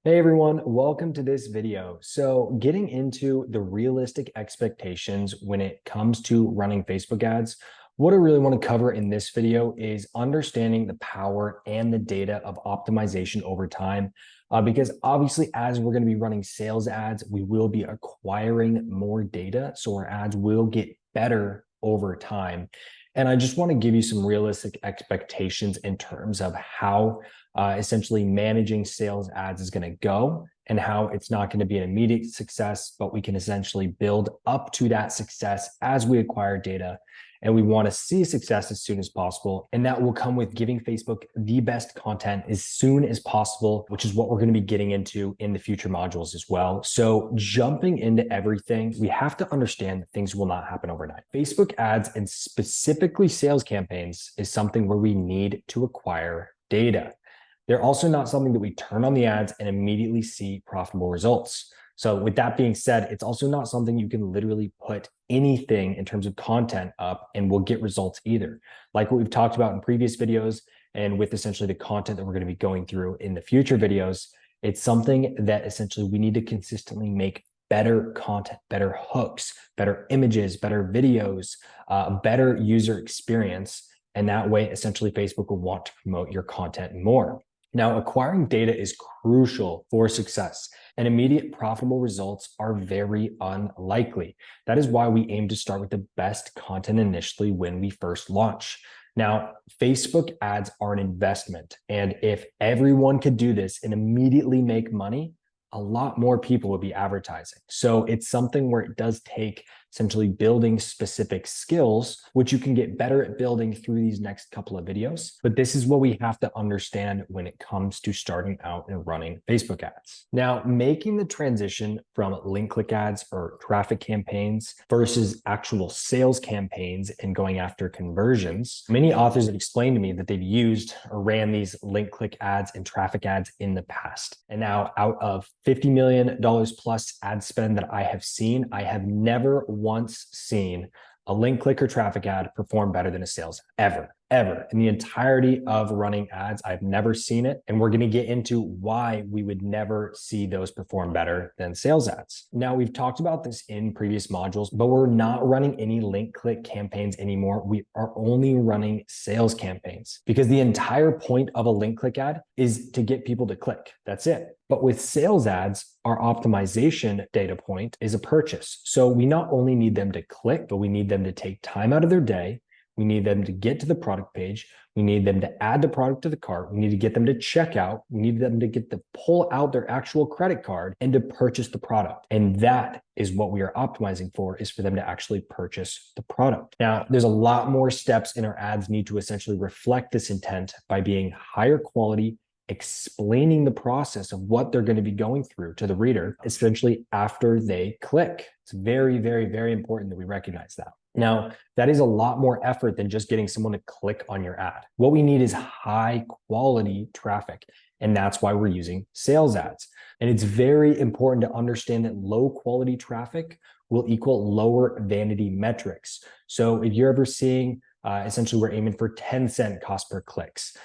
Hey everyone, welcome to this video. So getting into the realistic expectations when it comes to running Facebook ads, what I really want to cover in this video is understanding the power and the data of optimization over time. Because obviously, as we're going to be running sales ads, we will be acquiring more data. So our ads will get better over time. And I just want to give you some realistic expectations in terms of how essentially managing sales ads is going to go and how it's not going to be an immediate success, but we can essentially build up to that success as we acquire data. And we want to see success as soon as possible. And that will come with giving Facebook the best content as soon as possible, which is what we're going to be getting into in the future modules as well. So jumping into everything, we have to understand that things will not happen overnight. Facebook ads and specifically sales campaigns is something where we need to acquire data. They're also not something that we turn on the ads and immediately see profitable results. So with that being said, it's also not something you can literally put anything in terms of content up and we'll get results either. Like what we've talked about in previous videos and with essentially the content that we're going to be going through in the future videos, it's something that essentially we need to consistently make better content, better hooks, better images, better videos, better user experience. And that way, essentially, Facebook will want to promote your content more. Now, acquiring data is crucial for success, and immediate profitable results are very unlikely. That is why we aim to start with the best content initially when we first launch. Now, Facebook ads are an investment, and if everyone could do this and immediately make money, a lot more people would be advertising. So it's something where it does take essentially building specific skills, which you can get better at building through these next couple of videos. But this is what we have to understand when it comes to starting out and running Facebook ads. Now, making the transition from link click ads or traffic campaigns versus actual sales campaigns and going after conversions, many authors have explained to me that they've used or ran these link click ads and traffic ads in the past. And now out of $50 million plus ad spend that I have seen, I have never once seen a link click or traffic ad perform better than a sales ad, ever. In the entirety of running ads, I've never seen it. And we're going to get into why we would never see those perform better than sales ads. Now, we've talked about this in previous modules, but we're not running any link click campaigns anymore. We are only running sales campaigns because the entire point of a link click ad is to get people to click. That's it. But with sales ads, our optimization data point is a purchase. So we not only need them to click, but we need them to take time out of their day. We need them to get to the product page. We need them to add the product to the cart. We need to get them to check out. We need them to get to pull out their actual credit card and to purchase the product. And that is what we are optimizing for, is for them to actually purchase the product. Now, there's a lot more steps in our ads need to essentially reflect this intent by being higher quality, explaining the process of what they're going to be going through to the reader, essentially after they click. It's very, very, very important that we recognize that. Now, that is a lot more effort than just getting someone to click on your ad. What we need is high quality traffic. And that's why we're using sales ads. And it's very important to understand that low quality traffic will equal lower vanity metrics. So if you're ever seeing, essentially we're aiming for 10-cent cost per clicks,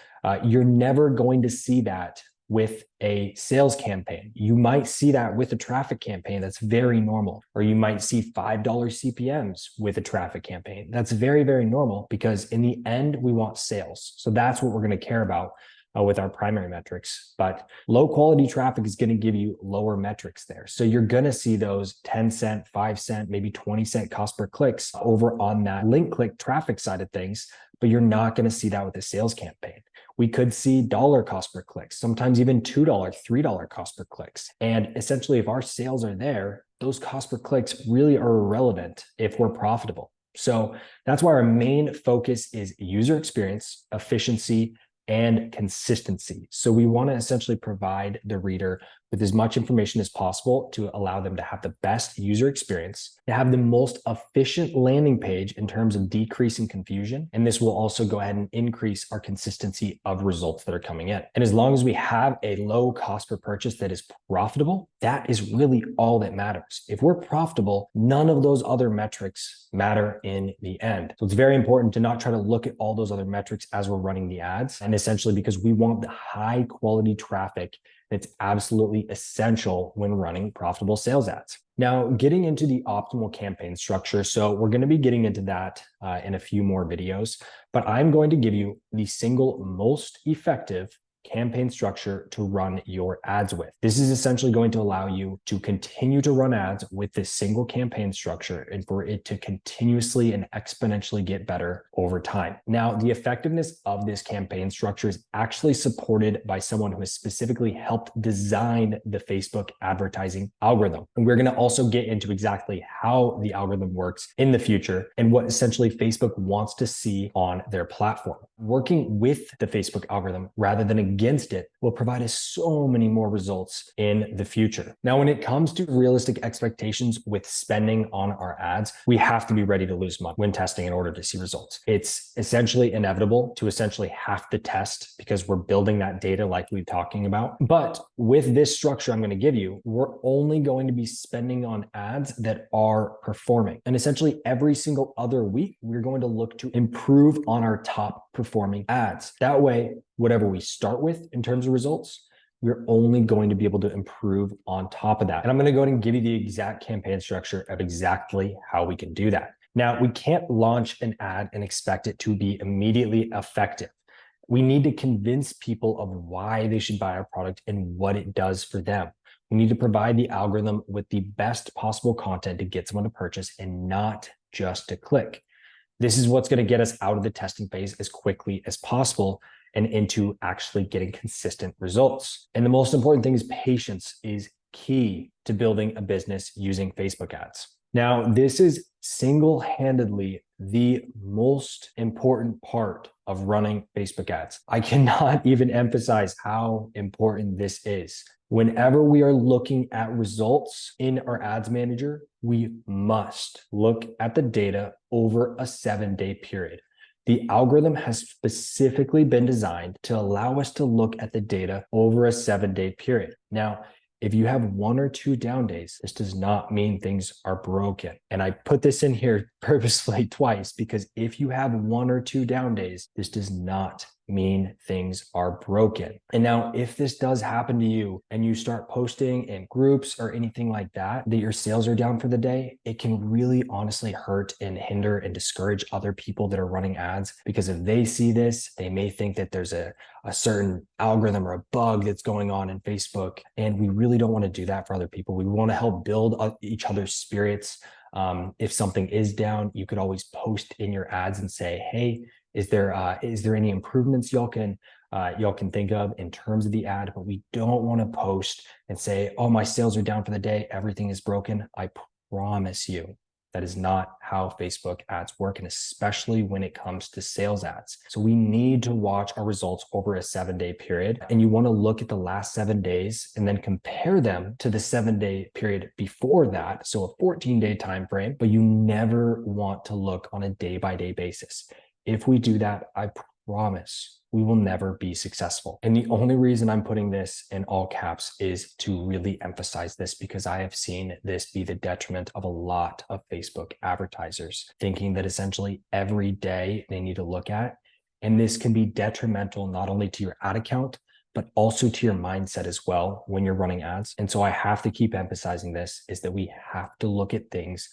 you're never going to see that with a sales campaign. You might see that with a traffic campaign. That's very normal. Or you might see $5 CPMs with a traffic campaign. That's very, very normal because in the end, we want sales. So that's what we're going to care about with our primary metrics. But low quality traffic is going to give you lower metrics there. So you're going to see those 10-cent, 5-cent, maybe 20-cent cost per clicks over on that link click traffic side of things, but you're not going to see that with a sales campaign. We could see dollar cost per click, sometimes even $2, $3 cost per clicks. And essentially, if our sales are there, those cost per clicks really are irrelevant if we're profitable. So that's why our main focus is user experience, efficiency, and consistency. So we want to essentially provide the reader with as much information as possible to allow them to have the best user experience, to have the most efficient landing page in terms of decreasing confusion. And this will also go ahead and increase our consistency of results that are coming in. And as long as we have a low cost per purchase that is profitable, that is really all that matters. If we're profitable, none of those other metrics matter in the end. So it's very important to not try to look at all those other metrics as we're running the ads. And essentially because we want the high quality traffic It's absolutely essential when running profitable sales ads. Now, getting into the optimal campaign structure. So we're going to be getting into that in a few more videos, but I'm going to give you the single most effective campaign structure to run your ads with. This is essentially going to allow you to continue to run ads with this single campaign structure and for it to continuously and exponentially get better over time. Now, the effectiveness of this campaign structure is actually supported by someone who has specifically helped design the Facebook advertising algorithm. And we're going to also get into exactly how the algorithm works in the future and what essentially Facebook wants to see on their platform. Working with the Facebook algorithm rather than against it will provide us so many more results in the future. Now, when it comes to realistic expectations with spending on our ads, we have to be ready to lose money when testing in order to see results. It's essentially inevitable to essentially have to test because we're building that data like we're talking about. But with this structure I'm going to give you, we're only going to be spending on ads that are performing. And essentially every single other week, we're going to look to improve on our top performing ads. That way, whatever we start with in terms of results, we're only going to be able to improve on top of that. And I'm going to go ahead and give you the exact campaign structure of exactly how we can do that. Now, we can't launch an ad and expect it to be immediately effective. We need to convince people of why they should buy our product and what it does for them. We need to provide the algorithm with the best possible content to get someone to purchase and not just to click. This is what's going to get us out of the testing phase as quickly as possible and into actually getting consistent results. And the most important thing is patience is key to building a business using Facebook ads. Now, this is single-handedly the most important part of running Facebook ads. I cannot even emphasize how important this is. Whenever we are looking at results in our ads manager, we must look at the data over a 7-day period. The algorithm has specifically been designed to allow us to look at the data over a 7-day period. Now, if you have 1 or 2 down days, this does not mean things are broken. And I put this in here purposefully twice because if you have 1 or 2 down days, this does not mean things are broken. And now if this does happen to you and you start posting in groups or anything like that, that your sales are down for the day, it can really honestly hurt and hinder and discourage other people that are running ads because if they see this, they may think that there's a certain algorithm or a bug that's going on in Facebook. And we really don't want to do that for other people. We want to help build each other's spirits. If something is down, you could always post in your ads and say, hey, is there any improvements y'all can think of in terms of the ad? But we don't want to post and say, oh, my sales are down for the day, everything is broken. I promise you that is not how Facebook ads work, and especially when it comes to sales ads. So we need to watch our results over a 7-day period. And you want to look at the last 7 days and then compare them to the 7-day period before that. So a 14-day time frame, but you never want to look on a day-by-day basis. If we do that, I promise we will never be successful. And the only reason I'm putting this in all caps is to really emphasize this because I have seen this be the detriment of a lot of Facebook advertisers, thinking that essentially every day they need to look at. And this can be detrimental not only to your ad account, but also to your mindset as well when you're running ads. And so I have to keep emphasizing this is that we have to look at things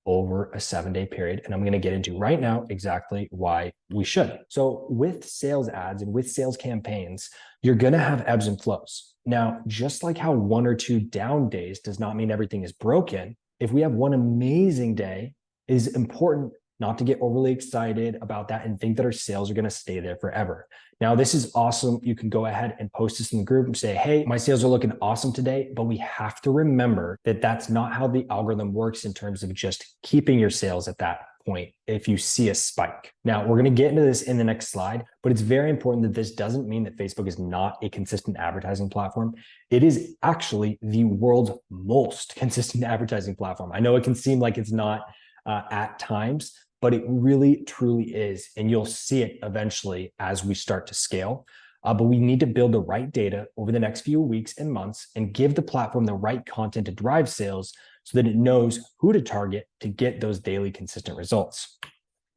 over a 7-day period. And I'm going to get into right now exactly why we should. So with sales ads and with sales campaigns, you're going to have ebbs and flows. Now, just like how 1 or 2 down days does not mean everything is broken, if we have one amazing day, it is important not to get overly excited about that and think that our sales are going to stay there forever. Now, this is awesome. You can go ahead and post this in the group and say, hey, my sales are looking awesome today, but we have to remember that that's not how the algorithm works in terms of just keeping your sales at that point if you see a spike. Now, we're going to get into this in the next slide, but it's very important that this doesn't mean that Facebook is not a consistent advertising platform. It is actually the world's most consistent advertising platform. I know it can seem like it's not at times, but it really, truly is. And you'll see it eventually as we start to scale. But we need to build the right data over the next few weeks and months and give the platform the right content to drive sales so that it knows who to target to get those daily consistent results.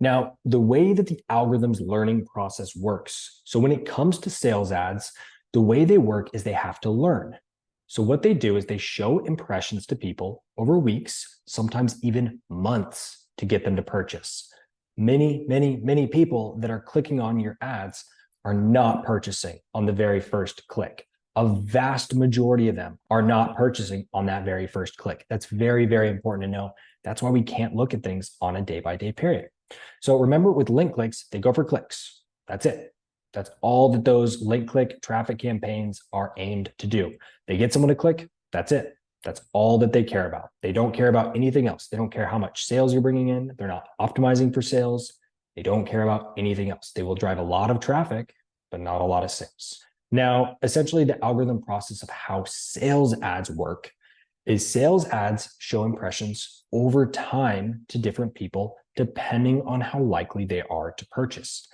Now, the way that the algorithm's learning process works, so when it comes to sales ads, The way they work is they have to learn. So what they do is they show impressions to people over weeks, sometimes even months, to get them to purchase. Many people that are clicking on your ads are not purchasing on the very first click. A vast majority of them are not purchasing on that very first click. That's very, very important to know. That's why we can't look at things on a day-by-day period. So remember, with link clicks, they go for clicks. That's it. That's all that those link click traffic campaigns are aimed to do. They get someone to click, that's it. That's all that they care about. They don't care about anything else. They don't care how much sales you're bringing in. They're not optimizing for sales. They don't care about anything else. They will drive a lot of traffic, but not a lot of sales. Now, essentially, the algorithm process of how sales ads work is sales ads show impressions over time to different people, depending on how likely they are to purchase.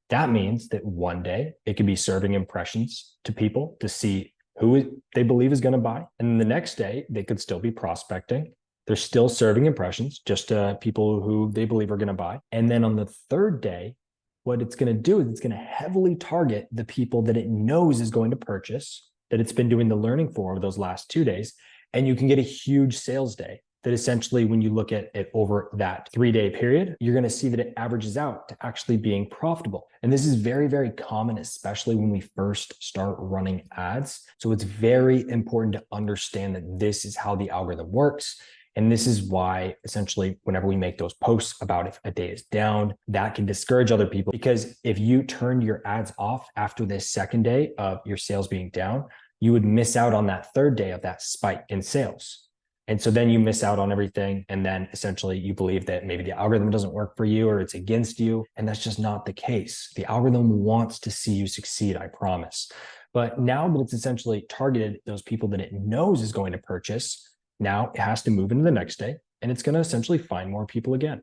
That means that one day it could be serving impressions to people to see who they believe is going to buy. And then the next day, they could still be prospecting. They're still serving impressions just to people who they believe are going to buy. And then on the third day, what it's going to do is it's going to heavily target the people that it knows is going to purchase, that it's been doing the learning for over those last 2 days. And you can get a huge sales day that essentially, when you look at it over that 3-day period, you're going to see that it averages out to actually being profitable. And this is very, very common, especially when we first start running ads. So it's very important to understand that this is how the algorithm works. And this is why, essentially, whenever we make those posts about if a day is down, that can discourage other people. Because if you turned your ads off after this second day of your sales being down, you would miss out on that third day of that spike in sales. And so then you miss out on everything. And then essentially you believe that maybe the algorithm doesn't work for you or it's against you. And that's just not the case. The algorithm wants to see you succeed, I promise. But now that it's essentially targeted those people that it knows is going to purchase, now it has to move into the next day and it's going to essentially find more people again.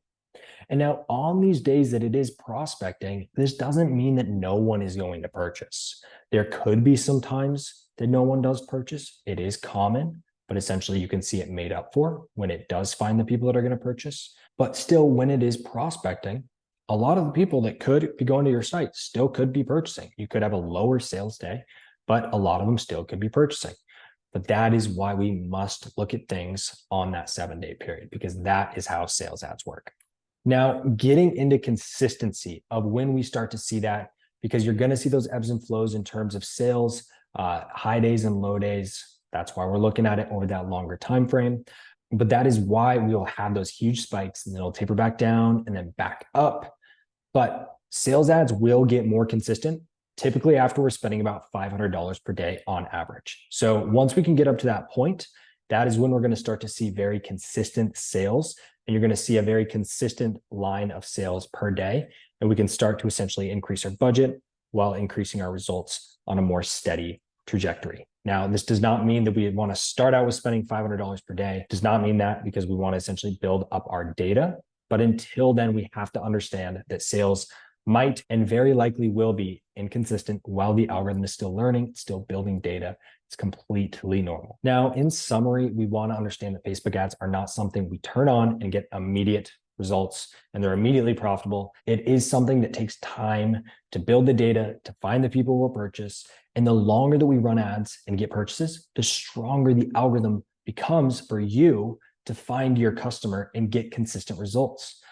And now on these days that it is prospecting, this doesn't mean that no one is going to purchase. There could be some times that no one does purchase. It is common, but essentially you can see it made up for when it does find the people that are going to purchase. But still, when it is prospecting, a lot of the people that could be going to your site still could be purchasing. You could have a lower sales day, but a lot of them still could be purchasing. But that is why we must look at things on that 7-day period, because that is how sales ads work. Now, getting into consistency of when we start to see that, because you're going to see those ebbs and flows in terms of sales, high days and low days. That's why we're looking at it over that longer time frame. But that is why we will have those huge spikes and then it'll taper back down and then back up. But sales ads will get more consistent, typically after we're spending about $500 per day on average. So once we can get up to that point, that is when we're going to start to see very consistent sales. And you're going to see a very consistent line of sales per day. And we can start to essentially increase our budget while increasing our results on a more steady trajectory. Now, this does not mean that we want to start out with spending $500 per day. It does not mean that, because we want to essentially build up our data. But until then, we have to understand that sales might and very likely will be inconsistent while the algorithm is still learning, still building data. It's completely normal. Now, in summary, we want to understand that Facebook ads are not something we turn on and get immediate results and they're immediately profitable. It is something that takes time to build the data, to find the people who will purchase. And the longer that we run ads and get purchases, the stronger the algorithm becomes for you to find your customer and get consistent results.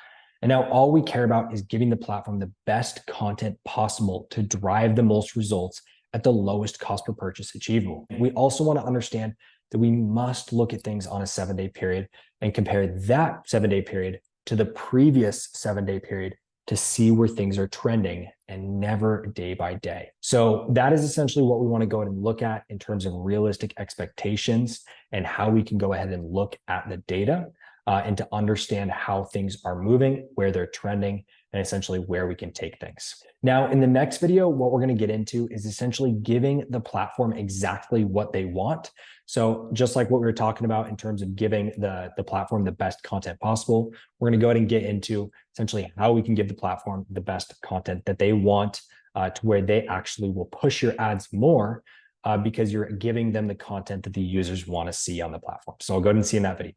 And now all we care about is giving the platform the best content possible to drive the most results at the lowest cost per purchase achievable. We also want to understand that we must look at things on a 7-day period and compare that 7-day period to the previous 7-day period to see where things are trending, and never day by day. So that is essentially what we want to go ahead and look at in terms of realistic expectations and how we can go ahead and look at the data and to understand how things are moving, where they're trending, and essentially where we can take things. Now, in the next video, what we're going to get into is essentially giving the platform exactly what they want. So just like what we were talking about in terms of giving the platform the best content possible, we're going to go ahead and get into essentially how we can give the platform the best content that they want to where they actually will push your ads more because you're giving them the content that the users want to see on the platform. So I'll go ahead and see you in that video.